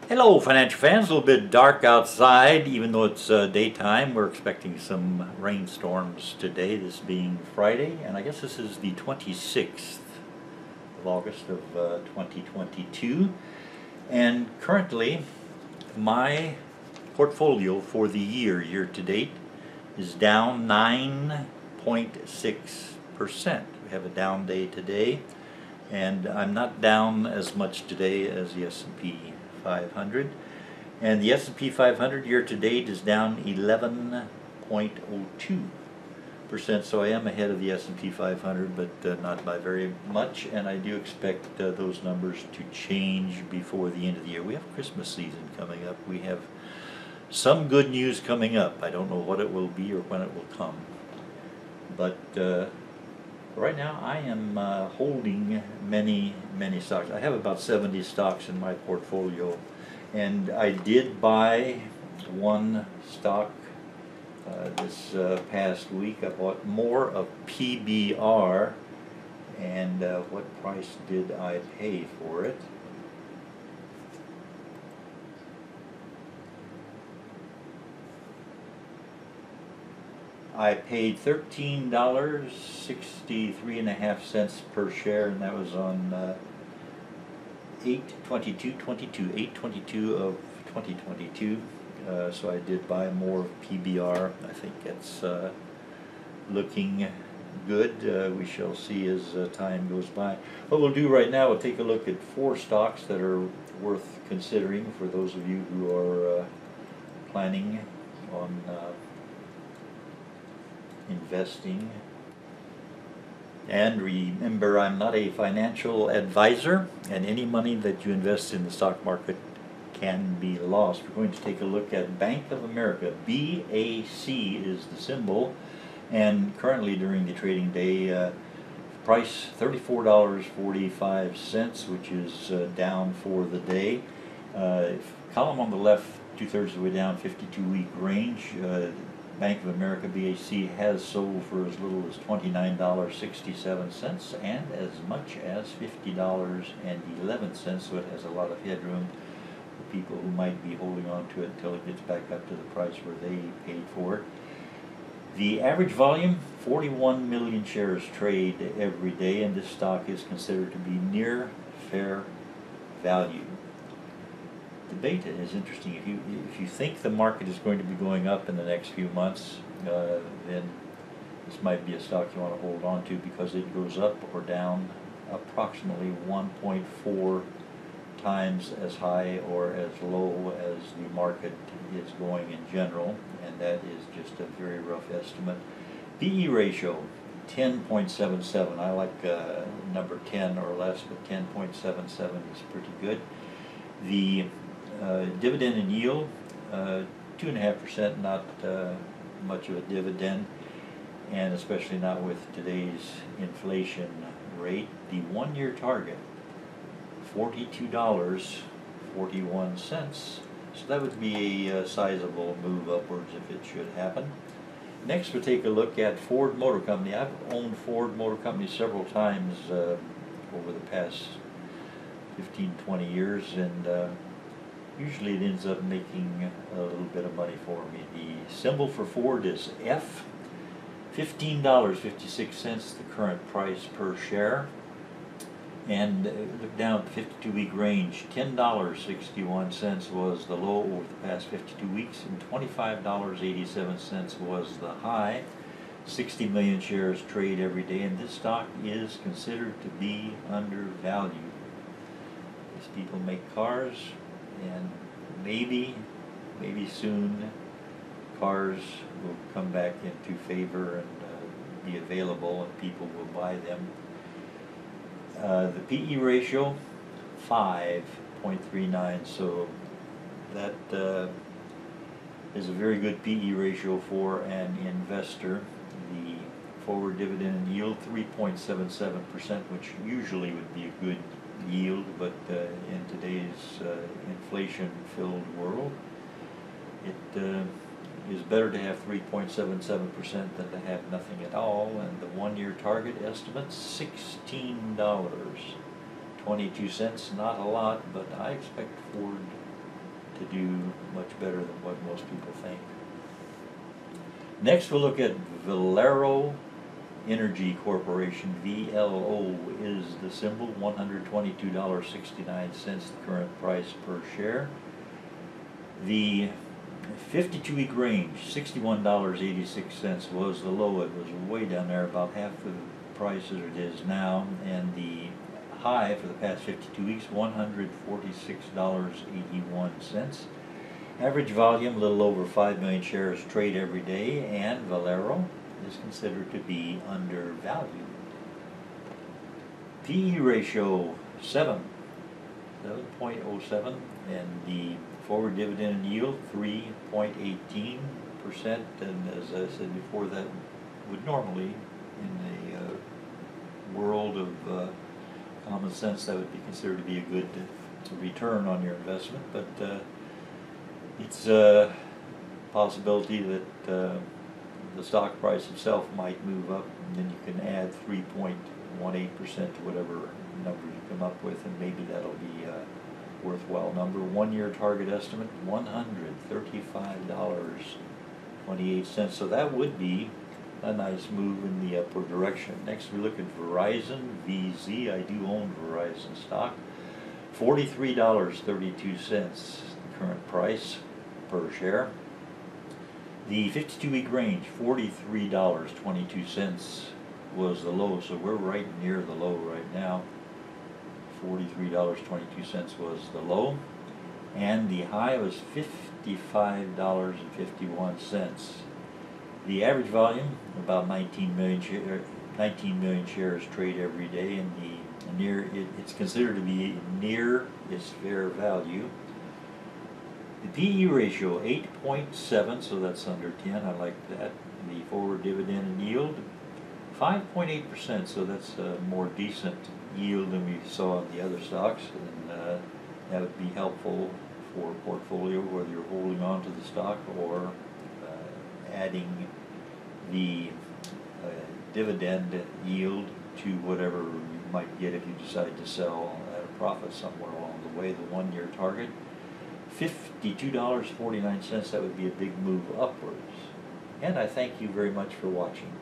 Hello, financial fans. A little bit dark outside, even though it's daytime. We're expecting some rainstorms today, this being Friday, and I guess this is the 26th of August of 2022. And currently, my portfolio for the year to date, is down 9.6%. We have a down day today, and I'm not down as much today as the S&P 500, and the S&P 500 year to date is down 11.02%, so I am ahead of the S&P 500, but not by very much, and I do expect those numbers to change before the end of the year. We have Christmas season coming up. We have some good news coming up. I don't know what it will be or when it will come, but right now I am holding many stocks. I have about 70 stocks in my portfolio, and I did buy one stock this past week. I bought more of PBR, and what price did I pay for it? I paid $13.63.5 per share, and that was on 8/22/22, of 2022. So I did buy more of PBR. I think it's looking good. We shall see as time goes by. What we'll do right now, we'll take a look at 4 stocks that are worth considering for those of you who are planning on investing. And remember, I'm not a financial advisor, and any money that you invest in the stock market can be lost. We're going to take a look at Bank of America. BAC is the symbol, and currently during the trading day, price $34.45, which is down for the day. Column on the left, 2/3 of the way down, 52-week range. Bank of America BAC has sold for as little as $29.67 and as much as $50.11, so it has a lot of headroom for people who might be holding on to it until it gets back up to the price where they paid for it. The average volume, 41 million shares trade every day, and this stock is considered to be near fair value. The beta is interesting. If you think the market is going to be going up in the next few months, then this might be a stock you want to hold on to, because it goes up or down approximately 1.4 times as high or as low as the market is going in general, and that is just a very rough estimate. PE ratio, 10.77. I like number 10 or less, but 10.77 is pretty good. The dividend and yield, 2.5%, not much of a dividend, and especially not with today's inflation rate. The 1-year target, $42.41, so that would be a sizable move upwards if it should happen. Next, we'll take a look at Ford Motor Company. I've owned Ford Motor Company several times over the past 15-20 years, and usually it ends up making a little bit of money for me. The symbol for Ford is F, $15.56, the current price per share. And look down at the 52-week range, $10.61 was the low over the past 52 weeks, and $25.87 was the high. 60 million shares trade every day, and this stock is considered to be undervalued. These people make cars, and maybe soon cars will come back into favor and be available, and people will buy them. The PE ratio, 5.39, so that is a very good PE ratio for an investor. The forward dividend yield, 3.77%, which usually would be a good yield, but in today's inflation-filled world, it is better to have 3.77% than to have nothing at all. And the 1-year target estimate, $16.22. Not a lot, but I expect Ford to do much better than what most people think. Next we'll look at Valero Energy Corporation. VLO is the symbol, $122.69 the current price per share. The 52-week range, $61.86 was the low. It was way down there, about half the price as it is now, and the high for the past 52 weeks, $146.81. Average volume, a little over 5 million shares trade every day, and Valero is considered to be undervalued. PE ratio 7.07, and the forward dividend yield 3.18%, and as I said before, that would normally, in a world of common sense, that would be considered to be a good return on your investment, but it's a possibility that the stock price itself might move up, and then you can add 3.18% to whatever number you come up with, and maybe that'll be a worthwhile number. 1 year target estimate, $135.28. So that would be a nice move in the upward direction. Next we look at Verizon Vz. I do own Verizon stock. $43.32 the current price per share. The 52-week range, $43.22 was the low, so we're right near the low right now. $43.22 was the low, and the high was $55.51. The average volume, about 19 million shares trade every day, and it's considered to be near its fair value. The PE ratio 8.7, so that's under 10. I like that. The forward dividend yield 5.8%, so that's a more decent yield than we saw in the other stocks, and that would be helpful for a portfolio, whether you're holding on to the stock or adding the dividend yield to whatever you might get if you decide to sell at a profit somewhere along the way. The 1 year target, $52.49, that would be a big move upwards. And I thank you very much for watching.